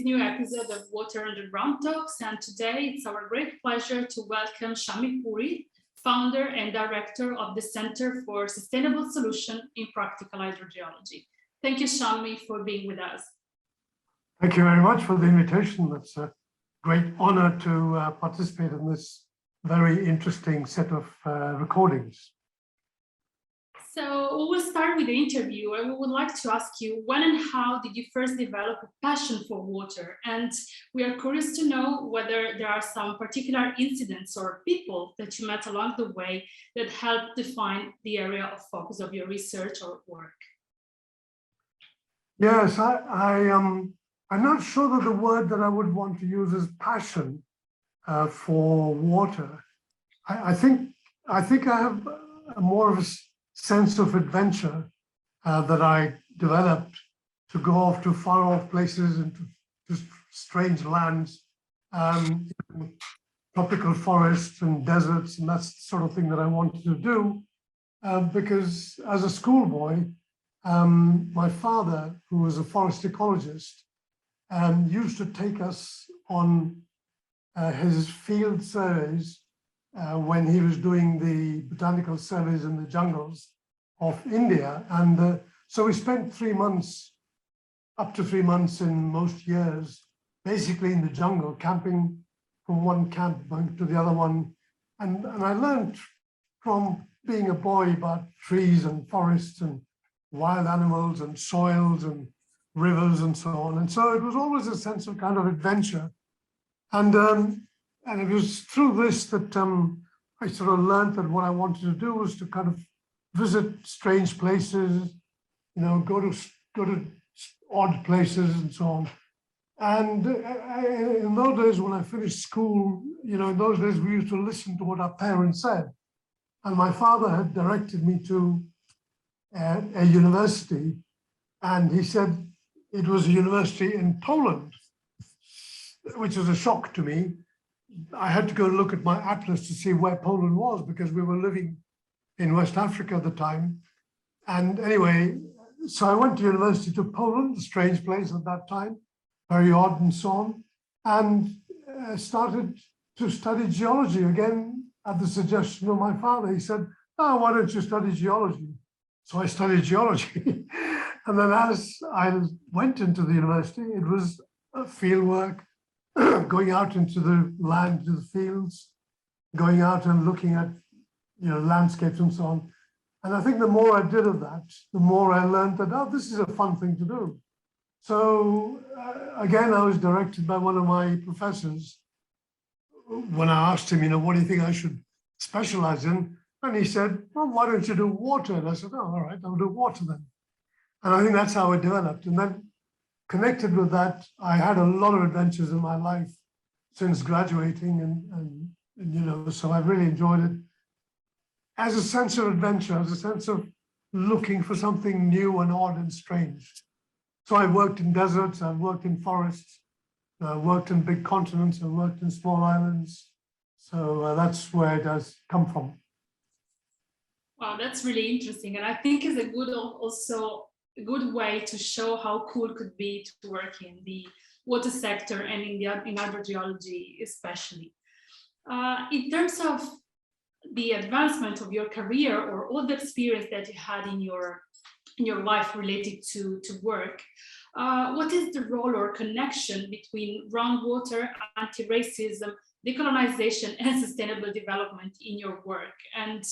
this new episode of Water Underground Talks, and today it's our great pleasure to welcome Shammy Puri, founder and director of the Center for Sustainable Solutions in Practical Hydrogeology. Thank you, Shammy, for being with us. Thank you very much for the invitation. It's a great honor to participate in this very interesting set of recordings. So we will start with the interview, and we would like to ask you, when and how did you first develop a passion for water? And we are curious to know whether there are some particular incidents or people that you met along the way that helped define the area of focus of your research or work. Yes, I'm not sure that the word that I would want to use is passion for water. I think I have more of a sense of adventure that I developed to go off to far off places and to strange lands, tropical forests and deserts, and that's the sort of thing that I wanted to do because as a schoolboy, my father, who was a forest ecologist, used to take us on his field surveys when he was doing the botanical surveys in the jungles of India. And so we spent 3 months, up to 3 months in most years, basically in the jungle, camping from one camp to the other one. And I learned from being a boy about trees and forests and wild animals and soils and rivers and so on. And so it was always a sense of kind of adventure. And it was through this that I sort of learned that what I wanted to do was to kind of visit strange places, you know, go to odd places and so on. And in those days when I finished school, you know, in those days we used to listen to what our parents said. And my father had directed me to a university, and he said it was a university in Poland, which was a shock to me. I had to go look at my atlas to see where Poland was because we were living in West Africa at the time. And anyway, so I went to University to Poland, a strange place at that time, very odd and so on, and started to study geology again at the suggestion of my father. He said, "Oh, why don't you study geology?" So I studied geology. And then as I went into the university, it was field work, going out into the land, to the fields, going out and looking at, you know, landscapes and so on. And I think the more I did of that, the more I learned that, oh, this is a fun thing to do. So again, I was directed by one of my professors when I asked him, you know, what do you think I should specialize in? And he said, well, why don't you do water? And I said, oh, all right, I'll do water then. And I think that's how it developed. And then connected with that, I had a lot of adventures in my life since graduating, and you know, so I've really enjoyed it as a sense of adventure, as a sense of looking for something new and odd and strange. So I've worked in deserts, I've worked in forests, I've worked in big continents, I've worked in small islands. So that's where it has come from. Wow, that's really interesting. And I think it's a good way to show how cool it could be to work in the water sector and in hydrogeology especially. In terms of the advancement of your career or all the experience that you had in your life related to work, what is the role or connection between groundwater, anti-racism, decolonization and sustainable development in your work? And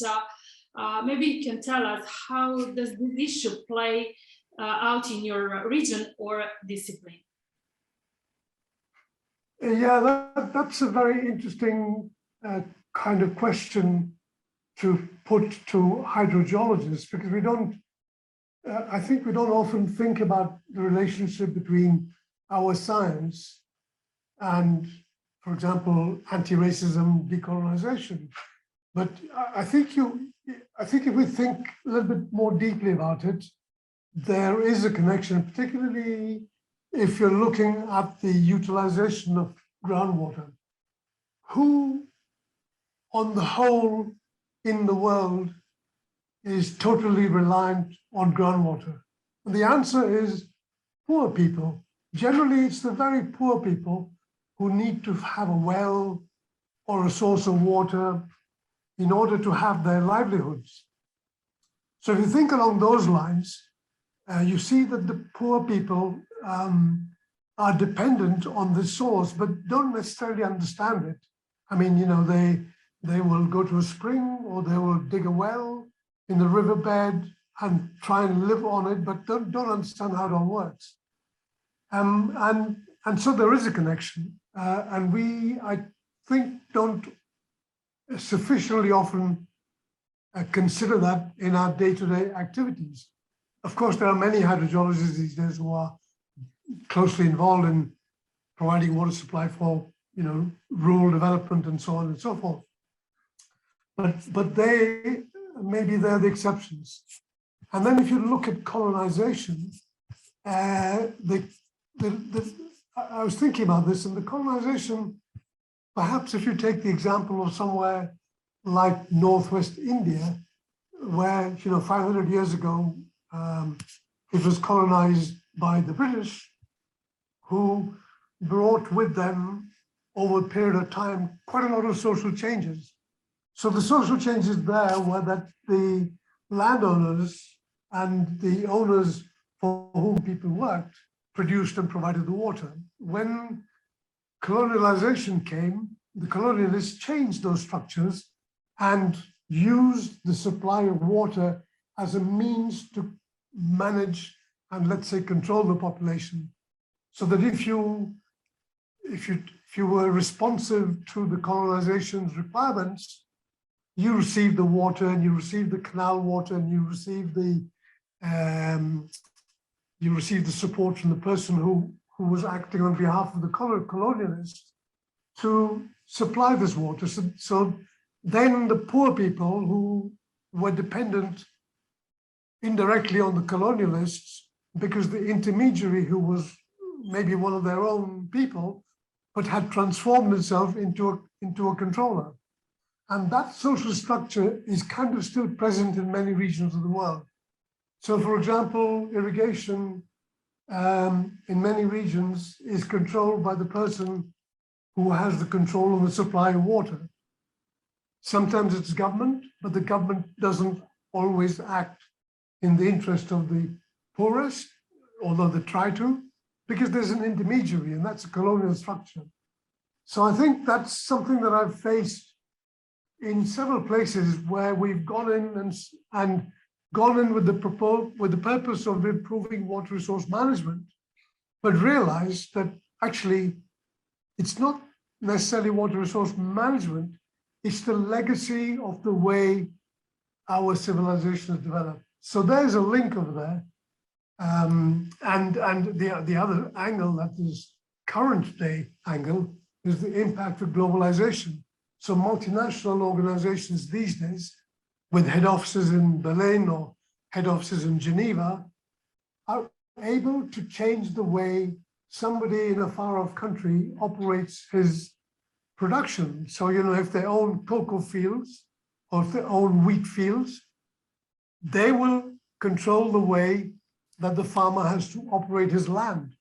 maybe you can tell us, how does this issue play out in your region or discipline? Yeah, that's a very interesting kind of question to put to hydrogeologists, because we don't, I think we don't often think about the relationship between our science and, for example, anti-racism, decolonization. But I think if we think a little bit more deeply about it, there is a connection, particularly if you're looking at the utilization of groundwater. Who, on the whole, in the world is totally reliant on groundwater? And the answer is poor people. generally it's the very poor people who need to have a well or a source of water in order to have their livelihoods. So if you think along those lines, you see that the poor people are dependent on the source, but don't necessarily understand it. I mean, you know, they will go to a spring or they will dig a well in the riverbed and try and live on it, but don't understand how it all works. And so there is a connection, and we, I think, don't sufficiently often consider that in our day-to-day activities. Of course, there are many hydrogeologists these days who are closely involved in providing water supply for, you know, rural development and so on and so forth. But they, maybe they're the exceptions. And then if you look at colonization, I was thinking about this, and the colonization, perhaps if you take the example of somewhere like Northwest India, where, you know, 500 years ago, it was colonized by the British, who brought with them, over a period of time, quite a lot of social changes. So the social changes there were that the landowners and the owners for whom people worked produced and provided the water. When colonialization came, the colonialists changed those structures and used the supply of water as a means to manage and, let's say, control the population. So that if you were responsive to the colonization's requirements, you received the water and you received the canal water and you received the support from the person who was acting on behalf of the colonialists to supply this water. So then the poor people who were dependent indirectly on the colonialists, because the intermediary, who was maybe one of their own people, but had transformed itself into a controller. And that social structure is kind of still present in many regions of the world. So, for example, irrigation in many regions is controlled by the person who has the control of the supply of water. Sometimes it's government, but the government doesn't always act in the interest of the poorest, although they try to, because there's an intermediary, and that's a colonial structure. So I think that's something that I've faced in several places where we've gone in and gone in with the purpose of improving water resource management, but realized that actually it's not necessarily water resource management, it's the legacy of the way our civilization has developed. So there's a link over there. And the other angle, that is current day angle, is the impact of globalization. So multinational organizations these days, with head offices in Berlin or head offices in Geneva, are able to change the way somebody in a far-off country operates his production. So, you know, if they own cocoa fields or if they own wheat fields, they will control the way that the farmer has to operate his land.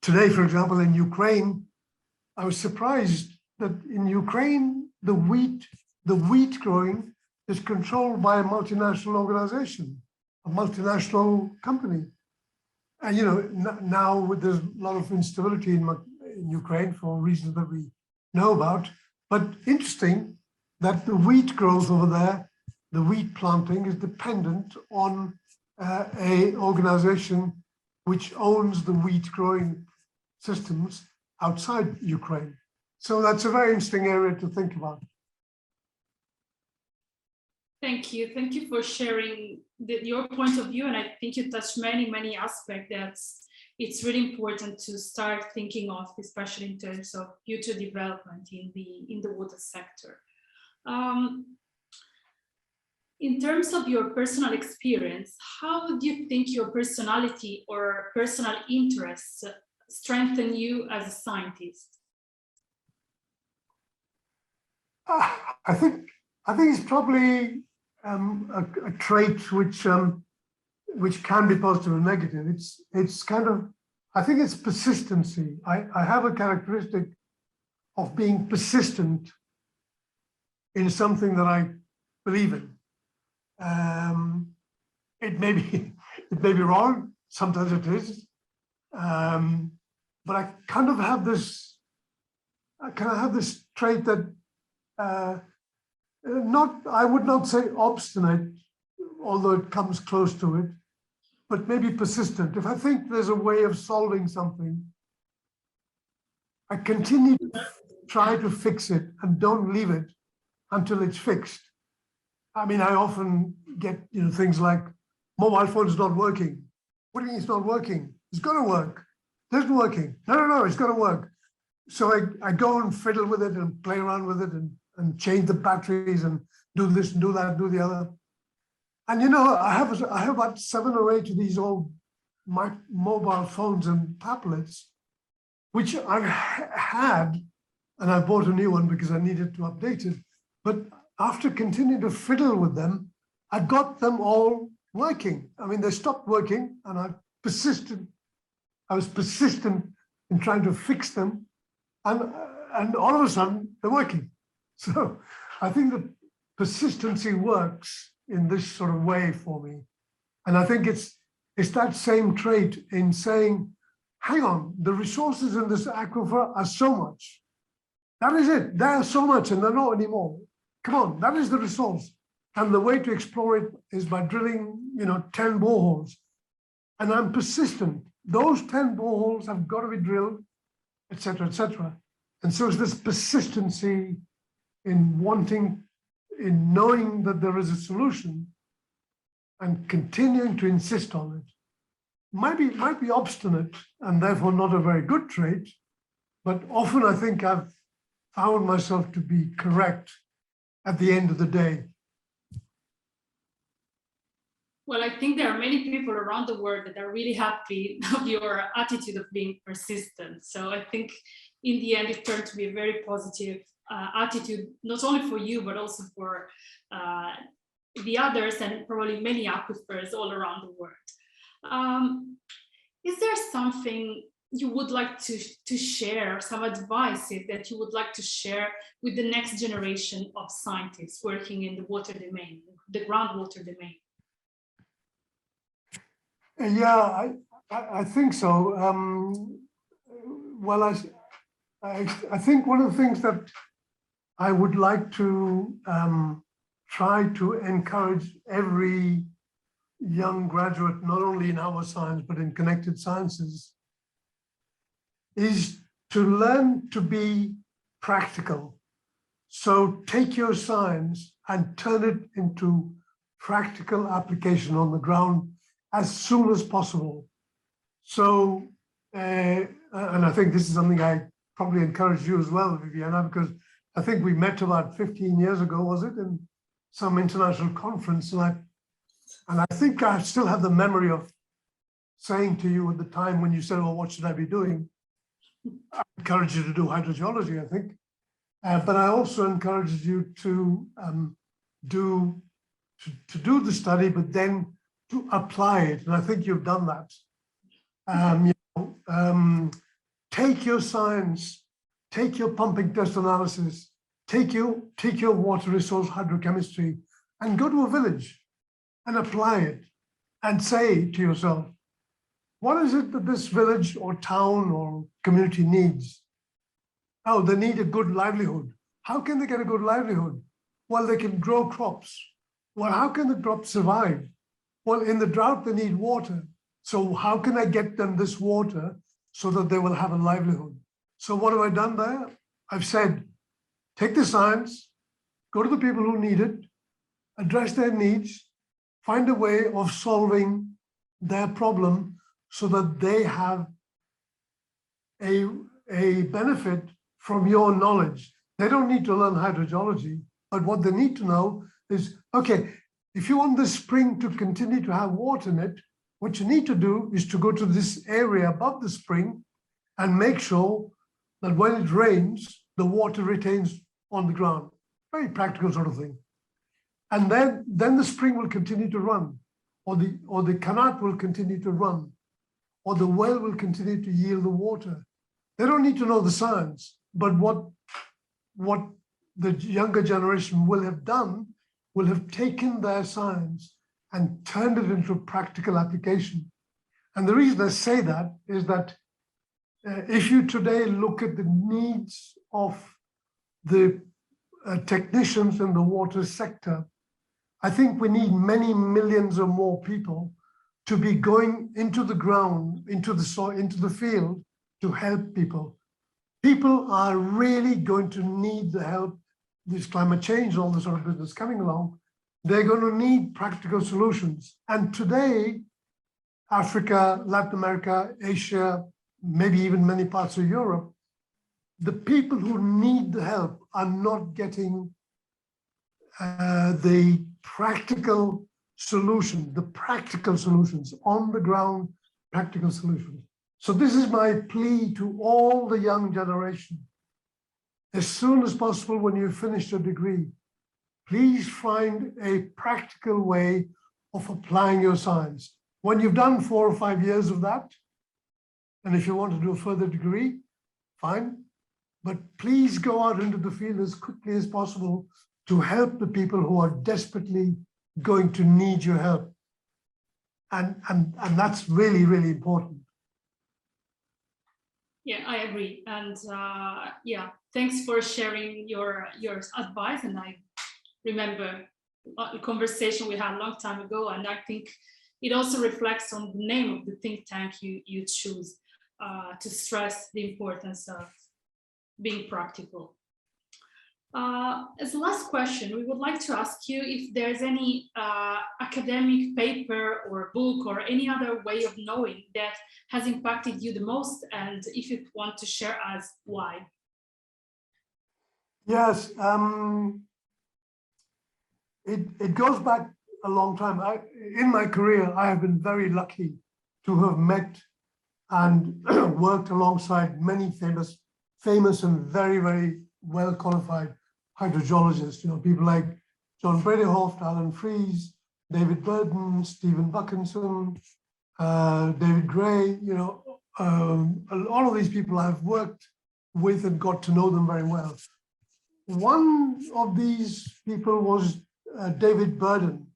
Today, for example, in Ukraine, I was surprised that in Ukraine, the wheat growing is controlled by a multinational organization, a multinational company. And, you know, now there's a lot of instability in Ukraine for reasons that we know about. But interesting that the wheat growth over there, the wheat planting, is dependent on a organization which owns the wheat growing systems outside Ukraine. So that's a very interesting area to think about. Thank you. Thank you for sharing your point of view. And I think you touched many aspects that it's really important to start thinking of, especially in terms of future development in the water sector. In terms of your personal experience, how do you think your personality or personal interests strengthen you as a scientist? I think it's probably a trait which can be positive and negative. It's kind of I think it's persistency. I have a characteristic of being persistent in something that I believe in. It may be it may be wrong. Sometimes it is, but I kind of have this. I kind of have this trait that I would not say obstinate, although it comes close to it, but maybe persistent. If I think there's a way of solving something, I continue to try to fix it and don't leave it until it's fixed. I mean, I often get things like, mobile phone's not working. What do you mean it's not working? It's going to work. It isn't working. No, it's going to work. So I go and fiddle with it and play around with it and change the batteries and do this and do that, do the other. And I have about 7 or 8 of these old mobile phones and tablets, which I had, and I bought a new one because I needed to update it. But after continuing to fiddle with them, I got them all working. I mean, they stopped working, and I was persistent in trying to fix them, and all of a sudden they're working. So I think that persistency works in this sort of way for me. And I think it's that same trait in saying, hang on, the resources in this aquifer are so much. That is it. There are so much and they're not anymore. Come on, that is the resource. And the way to explore it is by drilling, 10 boreholes. And I'm persistent. Those 10 boreholes have got to be drilled, et cetera, et cetera. And so it's this persistency in knowing that there is a solution and continuing to insist on it. Might be obstinate and therefore not a very good trait, but often I think I've found myself to be correct at the end of the day. Well, I think there are many people around the world that are really happy of your attitude of being persistent. So I think in the end, it turned to be a very positive attitude, not only for you, but also for the others and probably many aquifers all around the world. Is there something you would like to share, some advice that you would like to share with the next generation of scientists working in the water domain, the groundwater domain? Yeah, I think so. Well, I think one of the things that I would like to try to encourage every young graduate, not only in our science, but in connected sciences, is to learn to be practical. So take your science and turn it into practical application on the ground as soon as possible. So, and I think this is something I probably encourage you as well, Viviana, because I think we met about 15 years ago, was it, in some international conference, and I think I still have the memory of saying to you at the time when you said, well, what should I be doing? I encouraged you to do hydrogeology, I think. But I also encouraged you to do the study, but then to apply it. And I think you've done that. Take your science, take your pumping test analysis, take your water resource hydrochemistry, and go to a village and apply it and say to yourself, what is it that this village or town or community needs? Oh, they need a good livelihood. How can they get a good livelihood? Well, they can grow crops. Well, how can the crops survive? Well, in the drought, they need water. So how can I get them this water so that they will have a livelihood? So what have I done there? I've said, take the science, go to the people who need it, address their needs, find a way of solving their problem so that they have a benefit from your knowledge. They don't need to learn hydrogeology, but what they need to know is, okay, if you want this spring to continue to have water in it, what you need to do is to go to this area above the spring and make sure that when it rains, the water retains on the ground. Very practical sort of thing. And then the spring will continue to run, or the kanat will continue to run. or the well will continue to yield the water. They don't need to know the science, but what the younger generation will have done will have taken their science and turned it into practical application. And the reason I say that is that if you today look at the needs of the technicians in the water sector, I think we need many millions or more people to be going into the ground, into the soil, into the field to help people. People are really going to need the help. This climate change, all this sort of business coming along, they're going to need practical solutions. And today, Africa, Latin America, Asia, maybe even many parts of Europe, the people who need the help are not getting the practical solutions on the ground, practical solutions. So this is my plea to all the young generation. As soon as possible, when you finish your degree, please find a practical way of applying your science. When you've done 4 or 5 years of that, and if you want to do a further degree, fine, but please go out into the field as quickly as possible to help the people who are desperately going to need your help. And that's really, really important. Yeah, I agree. And yeah, thanks for sharing your advice. And I remember a conversation we had a long time ago, and I think it also reflects on the name of the think tank you choose to stress the importance of being practical. As the last question, we would like to ask you if there's any academic paper or book or any other way of knowing that has impacted you the most, and if you want to share us why. Yes, it goes back a long time. In my career, I have been very lucky to have met and worked alongside many famous and very, very well qualified hydrogeologists, people like John Bredehoft, Alan Fries, David Burden, Stephen Buckinson, David Gray, all of these people I've worked with and got to know them very well. One of these people was David Burden.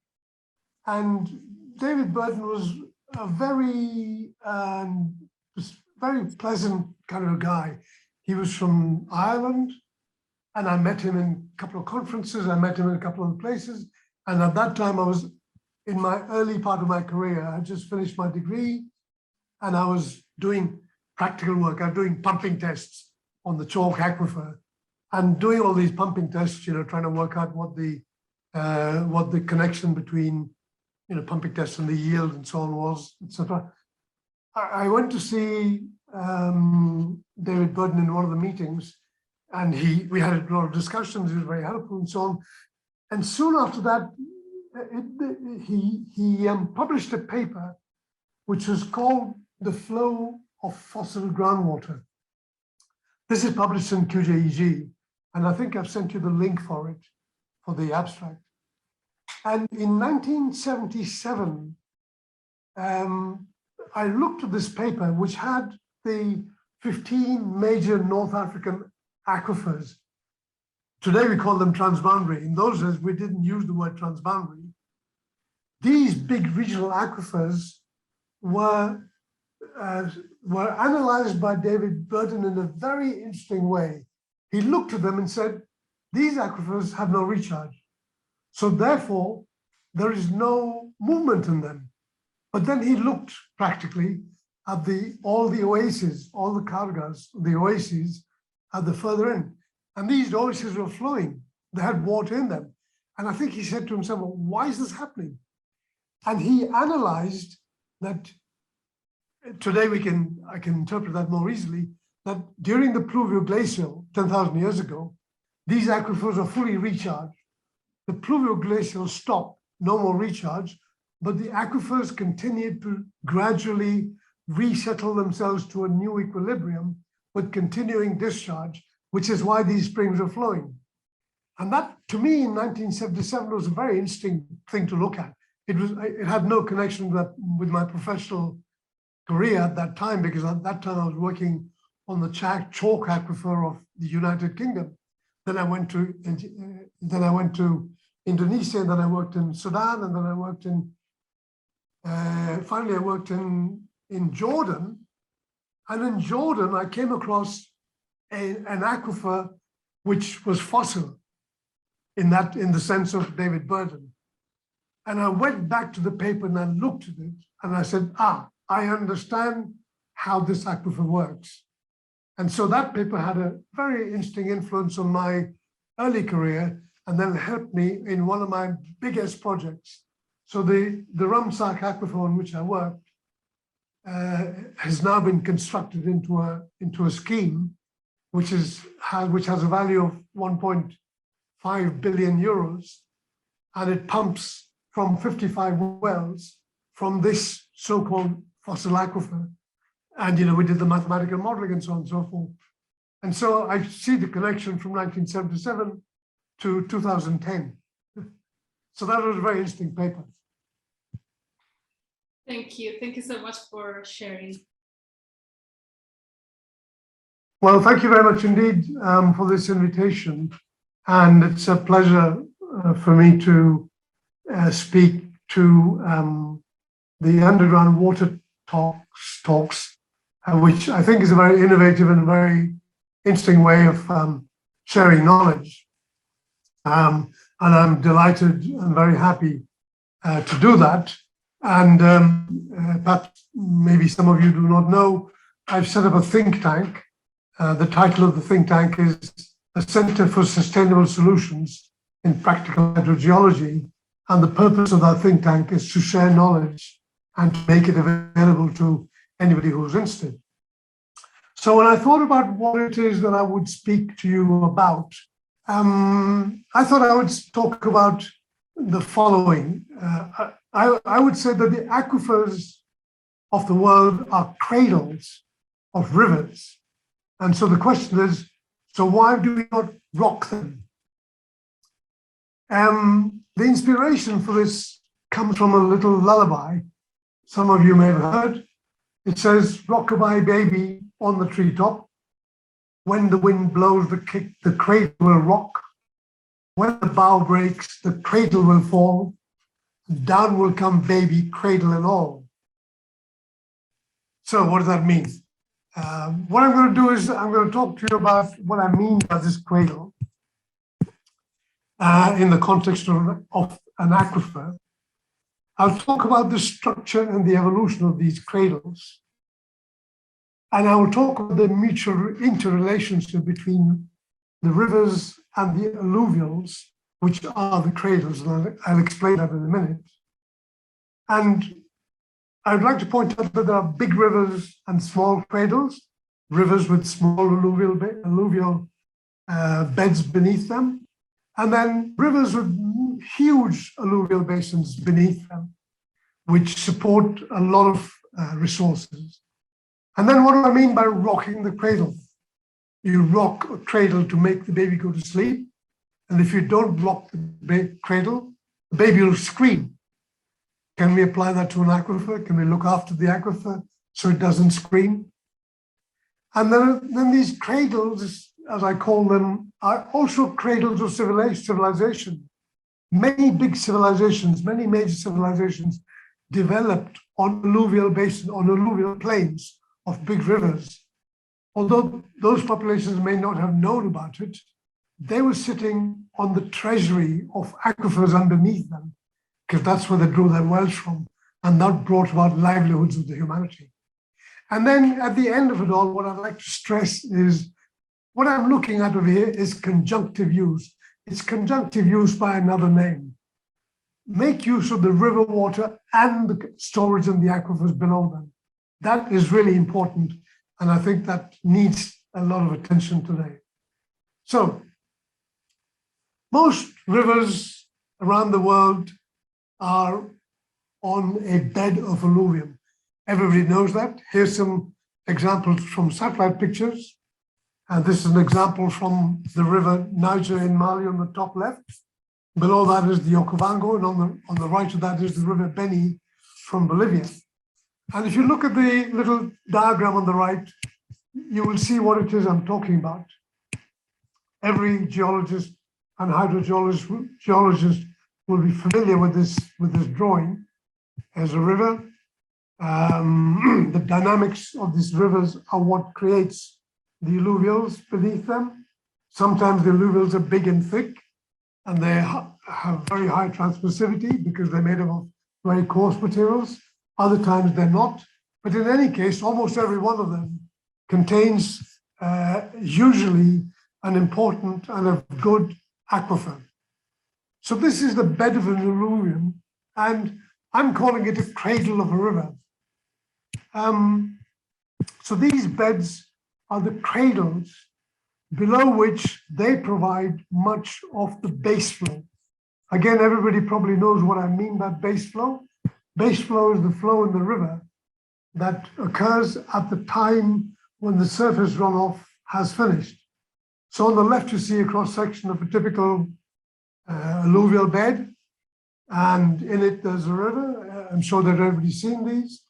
And David Burden was a very pleasant kind of a guy. He was from Ireland, and I met him in a couple of conferences. I met him in a couple of places. And at that time, I was in my early part of my career. I had just finished my degree, and I was doing practical work. I was doing pumping tests on the chalk aquifer, and doing all these pumping tests, trying to work out what the connection between pumping tests and the yield and so on was, etc. I went to see David Burden in one of the meetings, and we had a lot of discussions. He was very helpful and so on. And soon after that, he published a paper which was called "The Flow of Fossil Groundwater." This is published in QJEG, and I think I've sent you the link for it, for the abstract. And in 1977, I looked at this paper, which had the 15 major North African aquifers. Today we call them transboundary. In those days, we didn't use the word transboundary. These big regional aquifers were analyzed by David Burden in a very interesting way. He looked at them and said, these aquifers have no recharge. So therefore, there is no movement in them. But then he looked practically at all the oases, all the kargas, the oases at the further end. And these oases were flowing. They had water in them. And I think he said to himself, well, why is this happening? And he analyzed that. Today I can interpret that more easily, that during the pluvial glacial 10,000 years ago, these aquifers are fully recharged. The pluvial glacial stopped, no more recharge, but the aquifers continued to gradually resettle themselves to a new equilibrium with continuing discharge, which is why these springs are flowing. And that, to me, in 1977 was a very interesting thing to look at. It had no connection with my professional career at that time, because at that time I was working on the chalk aquifer of the United Kingdom. Then I went to Indonesia, and then I worked in Sudan, and then I worked in finally I worked in Jordan. And in Jordan, I came across an aquifer which was fossil in the sense of David Burton. And I went back to the paper and I looked at it and I said, I understand how this aquifer works. And so that paper had a very interesting influence on my early career, and then helped me in one of my biggest projects. So the Rumsak aquifer on which I worked has now been constructed into a scheme which has a value of 1.5 billion euros, and it pumps from 55 wells from this so-called fossil aquifer. And we did the mathematical modeling and so on and so forth. And so I see the connection from 1977 to 2010. So that was a very interesting paper. Thank you. Thank you so much for sharing. Well, thank you very much indeed for this invitation. And it's a pleasure for me to speak to the underground water talks, which I think is a very innovative and very interesting way of sharing knowledge. And I'm delighted and very happy to do that. And perhaps maybe some of you do not know, I've set up a think tank. The title of the think tank is the Center for Sustainable Solutions in Practical Hydrogeology. And the purpose of that think tank is to share knowledge and to make it available to anybody who's interested. So when I thought about what it is that I would speak to you about, I thought I would talk about the following. I would say that the aquifers of the world are cradles of rivers. And so the question is, so why do we not rock them? The inspiration for this comes from a little lullaby. Some of you may have heard. It says, "Rockabye baby on the treetop. When the wind blows the cradle will rock. When the bough breaks, the cradle will fall. Down will come baby, cradle and all." So what does that mean? What I'm going to do is I'm going to talk to you about what I mean by this cradle in the context of an aquifer. I'll talk about the structure and the evolution of these cradles. And I will talk about the mutual interrelationship between the rivers and the alluvials, which are the cradles. And I'll explain that in a minute. And I would like to point out that there are big rivers and small cradles, rivers with small alluvial beds beneath them, and then rivers with huge alluvial basins beneath them, which support a lot of resources. And then what do I mean by rocking the cradle? You rock a cradle to make the baby go to sleep. And if you don't rock the cradle, the baby will scream. Can we apply that to an aquifer? Can we look after the aquifer so it doesn't scream? And then these cradles, as I call them, are also cradles of civilization. Many big civilizations, many major civilizations developed on alluvial basins, on alluvial plains of big rivers. Although those populations may not have known about it, they were sitting on the treasury of aquifers underneath them, because that's where they drew their wells from, and that brought about livelihoods of the humanity. And then at the end of it all, what I'd like to stress is what I'm looking at over here is conjunctive use. It's conjunctive use by another name. Make use of the river water and the storage in the aquifers below them. That is really important, and I think that needs a lot of attention today. So, most rivers around the world are on a bed of alluvium. Everybody knows that. Here's some examples from satellite pictures. And this is an example from the river Niger in Mali on the top left. Below that is the Okavango, and on the right of that is the river Beni from Bolivia. And if you look at the little diagram on the right, you will see what it is I'm talking about. Every geologist and hydrogeologist will be familiar with this drawing. As a river, the dynamics of these rivers are what creates the alluvials beneath them. Sometimes the alluvials are big and thick, and they have very high transmissivity because they're made of very coarse materials. Other times they're not. But in any case, almost every one of them contains usually an important and a good aquifer. So this is the bed of an alluvium, and I'm calling it a cradle of a river. So these beds are the cradles below which they provide much of the base flow. Again, everybody probably knows what I mean by base flow. Base flow is the flow in the river that occurs at the time when the surface runoff has finished. So on the left, you see a cross-section of a typical alluvial bed, and in it there's a river. I'm sure that everybody's seen these.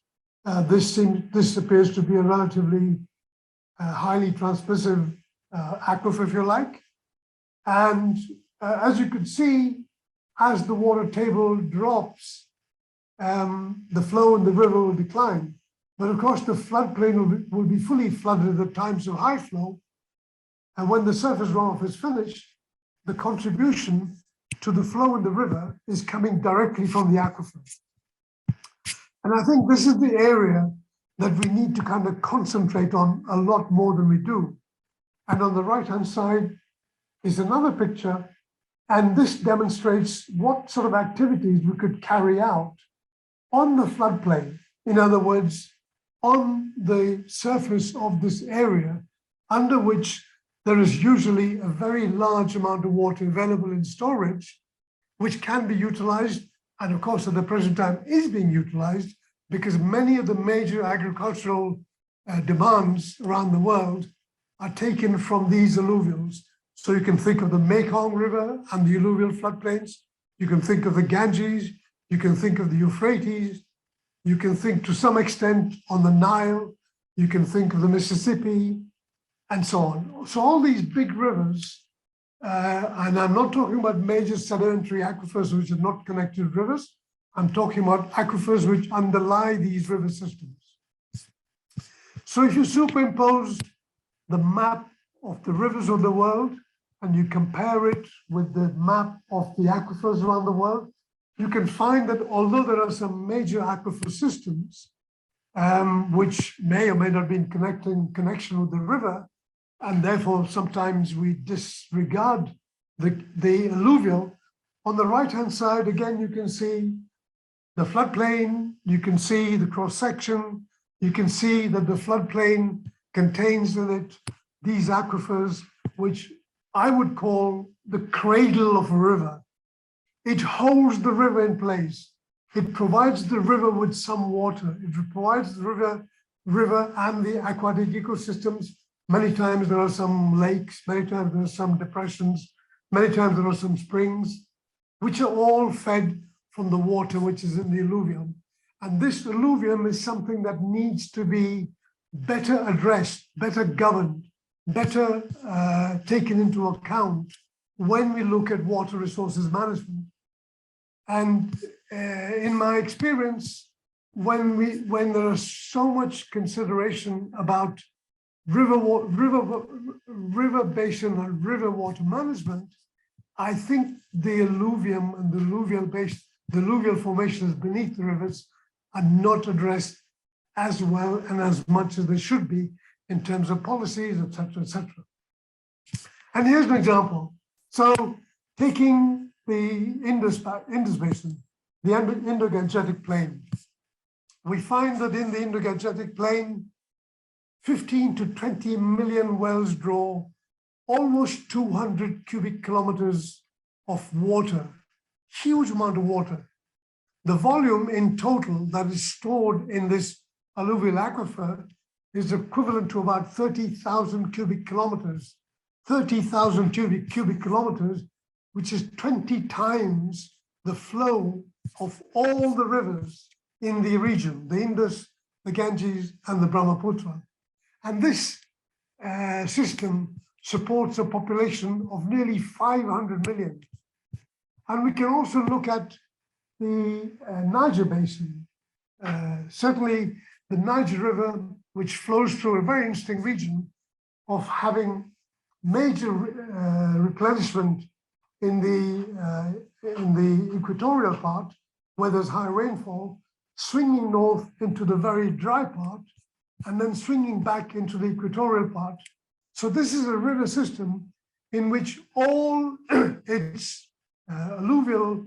This appears to be a relatively highly transmissive aquifer, if you like. And as you can see, as the water table drops, the flow in the river will decline. But of course, the floodplain will be fully flooded at times of high flow. And when the surface runoff is finished, the contribution to the flow in the river is coming directly from the aquifer. And I think this is the area that we need to kind of concentrate on a lot more than we do. And on the right-hand side is another picture, and this demonstrates what sort of activities we could carry out on the floodplain. In other words, on the surface of this area, under which there is usually a very large amount of water available in storage, which can be utilized, and of course at the present time is being utilized, because many of the major agricultural demands around the world are taken from these alluvials. So you can think of the Mekong River and the alluvial floodplains. You can think of the Ganges. You can think of the Euphrates. You can think to some extent on the Nile. You can think of the Mississippi, and so on. So all these big rivers, and I'm not talking about major sedimentary aquifers which are not connected rivers. I'm talking about aquifers which underlie these river systems. So if you superimpose the map of the rivers of the world and you compare it with the map of the aquifers around the world, you can find that although there are some major aquifer systems, which may or may not be in connection with the river, and therefore sometimes we disregard the alluvial, on the right-hand side, again, you can see the floodplain, you can see the cross-section, you can see that the floodplain contains in it these aquifers, which I would call the cradle of a river. It holds the river in place. It provides the river with some water. It provides the river and the aquatic ecosystems. Many times there are some lakes, many times there are some depressions, many times there are some springs, which are all fed from the water which is in the alluvium. And this alluvium is something that needs to be better addressed, better governed, better taken into account when we look at water resources management. And in my experience, when there is so much consideration about river basin and river water management, I think the alluvium and the alluvial formations beneath the rivers are not addressed as well and as much as they should be in terms of policies, et cetera, et cetera. And here's an example. So taking the Indus Basin, the Endogenic Plane, we find that in the Endogenic Plane, 15 to 20 million wells draw almost 200 cubic kilometers of water, huge amount of water. The volume in total that is stored in this alluvial aquifer is equivalent to about 30,000 cubic kilometers, 30,000 cubic kilometers, which is 20 times the flow of all the rivers in the region, the Indus, the Ganges, and the Brahmaputra. And this system supports a population of nearly 500 million. And we can also look at the Niger Basin. Certainly the Niger River, which flows through a very interesting region of having major replenishment in the equatorial part, where there's high rainfall, swinging north into the very dry part, and then swinging back into the equatorial part. So this is a river system in which all its alluvial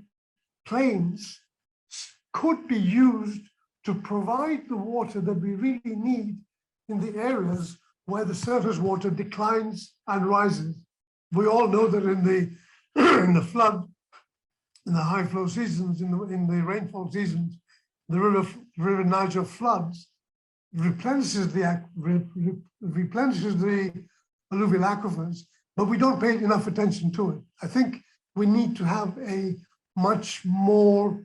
plains could be used to provide the water that we really need in the areas where the surface water declines and rises. We all know that in the in the flood, in the high flow seasons, in the rainfall seasons, the river Niger floods, replenishes the alluvial aquifers, but we don't pay enough attention to it. I think we need to have a much more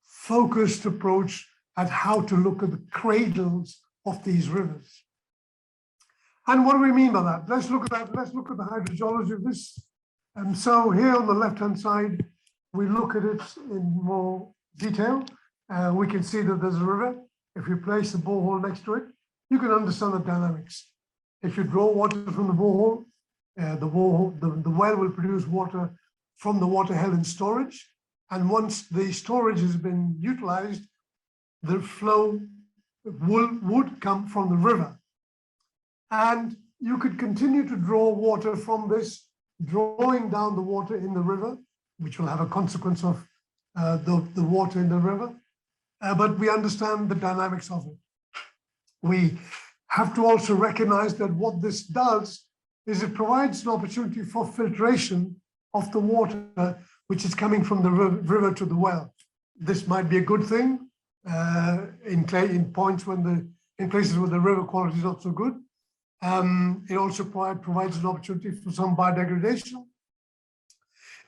focused approach at how to look at the cradles of these rivers. And what do we mean by that? Let's look at that. Let's look at the hydrogeology of this. And so here on the left-hand side, we look at it in more detail. We can see that there's a river. If you place a borehole next to it, you can understand the dynamics. If you draw water from the borehole, the well will produce water from the water held in storage. And once the storage has been utilized, the flow would come from the river. And you could continue to draw water from this, drawing down the water in the river, which will have a consequence of the water in the river. But we understand the dynamics of it. We have to also recognize that what this does is it provides an opportunity for filtration of the water which is coming from the river to the well. This might be a good thing in points in places where the river quality is not so good. It also provides an opportunity for some biodegradation.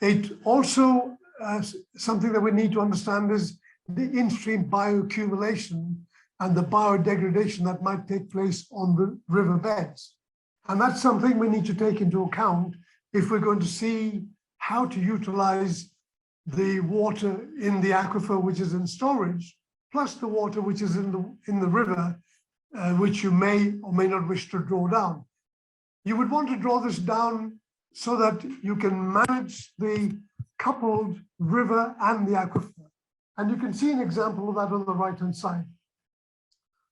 It also, something that we need to understand is the in-stream bioaccumulation and the biodegradation that might take place on the river beds. And that's something we need to take into account if we're going to see how to utilize the water in the aquifer, which is in storage, plus the water which is in the river, which you may or may not wish to draw down. You would want to draw this down so that you can manage the coupled river and the aquifer. And you can see an example of that on the right-hand side.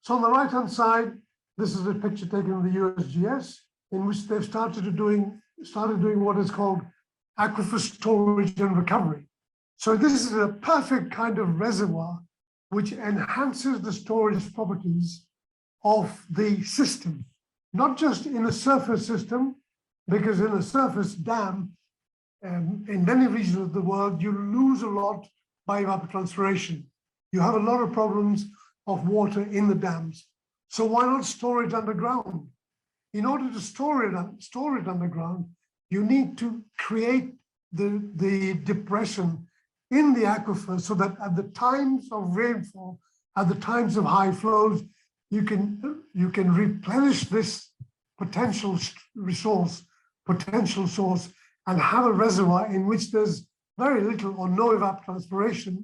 So on the right-hand side, this is a picture taken in the USGS, in which they've started doing what is called aquifer storage and recovery. So this is a perfect kind of reservoir which enhances the storage properties of the system, not just in a surface system, because in a surface dam, in many regions of the world, you lose a lot by evapotranspiration. You have a lot of problems of water in the dams. So why not store it underground? In order to store it underground, you need to create the depression in the aquifer so that at the times of rainfall, at the times of high flows, you can replenish this potential source, and have a reservoir in which there's very little or no evapotranspiration,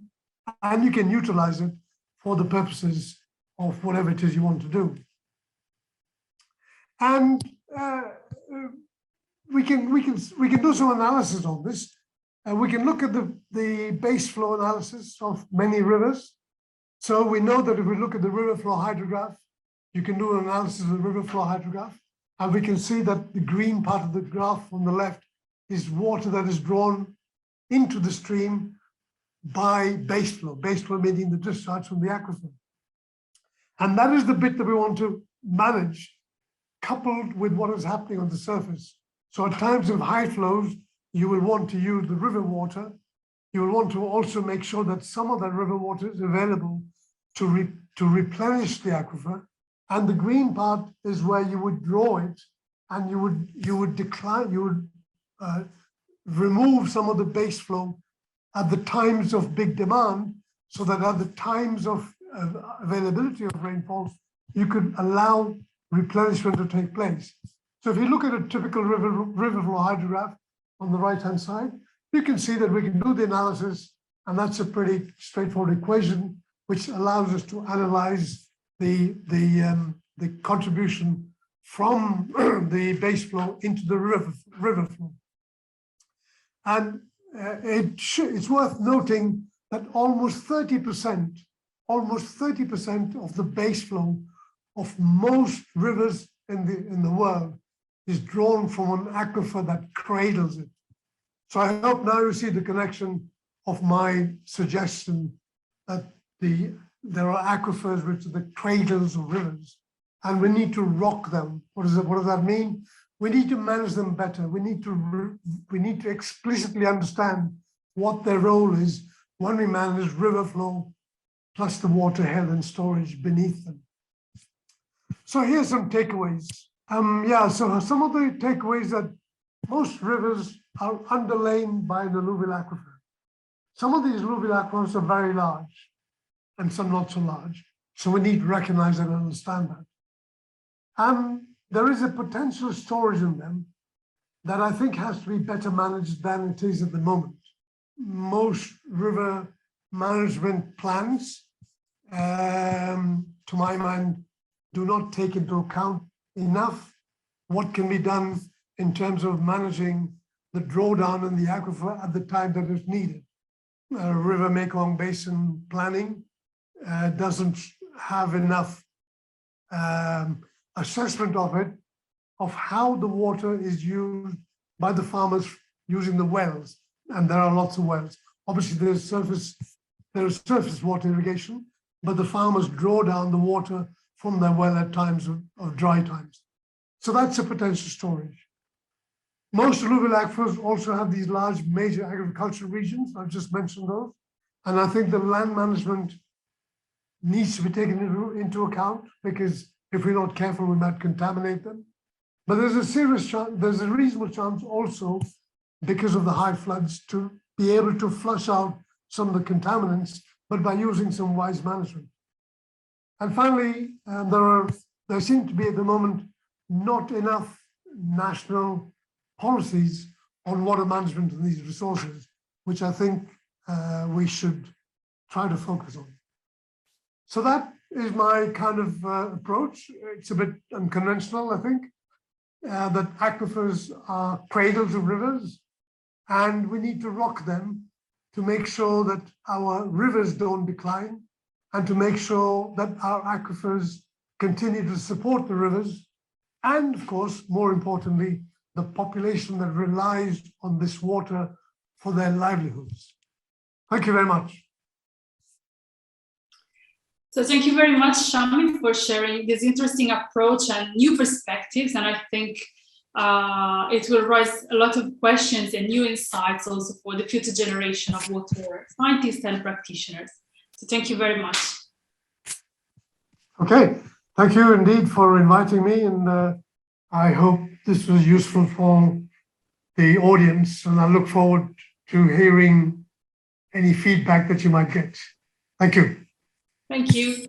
and you can utilize it for the purposes of whatever it is you want to do. And we can do some analysis on this. We can look at the base flow analysis of many rivers. So we know that if we look at the river flow hydrograph, you can do an analysis of the river flow hydrograph, and we can see that the green part of the graph on the left is water that is drawn into the stream by base flow meaning the discharge from the aquifer. And that is the bit that we want to manage, coupled with what is happening on the surface. So at times of high flows, you will want to use the river water. You will want to also make sure that some of that river water is available to replenish the aquifer. And the green part is where you would draw it, and you would remove some of the base flow at the times of big demand, so that at the times of availability of rainfalls, you could allow replenishment to take place. So if you look at a typical river flow hydrograph on the right-hand side, you can see that we can do the analysis, and that's a pretty straightforward equation, which allows us to analyze the contribution from the base flow into the river flow. And it's worth noting that almost 30% of the base flow of most rivers in the world is drawn from an aquifer that cradles it. So I hope now you see the connection of my suggestion that there are aquifers which are the cradles of rivers, and we need to rock them. What does that mean? We need to manage them better. We need to explicitly understand what their role is when we manage river flow plus the water held in storage beneath them. So here's some takeaways. So some of the takeaways that most rivers are underlain by an alluvial aquifer. Some of these alluvial aquifers are very large and some not so large. So we need to recognize and understand that. And there is a potential storage in them that I think has to be better managed than it is at the moment. Most river management plans, to my mind, do not take into account enough what can be done in terms of managing the drawdown in the aquifer at the time that it's needed. River Mekong Basin planning doesn't have enough assessment of it, of how the water is used by the farmers using the wells. And there are lots of wells. Obviously, there's surface water irrigation, but the farmers draw down the water from their well at times of dry times. So that's a potential storage. Most alluvial aquifers also have these large major agricultural regions. I've just mentioned those. And I think the land management needs to be taken into account, because if we're not careful, we might contaminate them. But there's a serious chance, there's a reasonable chance also, because of the high floods, to be able to flush out some of the contaminants, but by using some wise management. And finally, there seem to be at the moment not enough national policies on water management of these resources, which I think we should try to focus on. So that is my kind of approach. It's a bit unconventional, I think, that aquifers are cradles of rivers, and we need to rock them to make sure that our rivers don't decline, and to make sure that our aquifers continue to support the rivers, and of course, more importantly, the population that relies on this water for their livelihoods. Thank you very much. So thank you very much, Shammy, for sharing this interesting approach and new perspectives. And I think it will raise a lot of questions and new insights also for the future generation of water scientists and practitioners. So thank you very much. Okay, thank you indeed for inviting me, and I hope this was useful for the audience, and I look forward to hearing any feedback that you might get. Thank you. Thank you.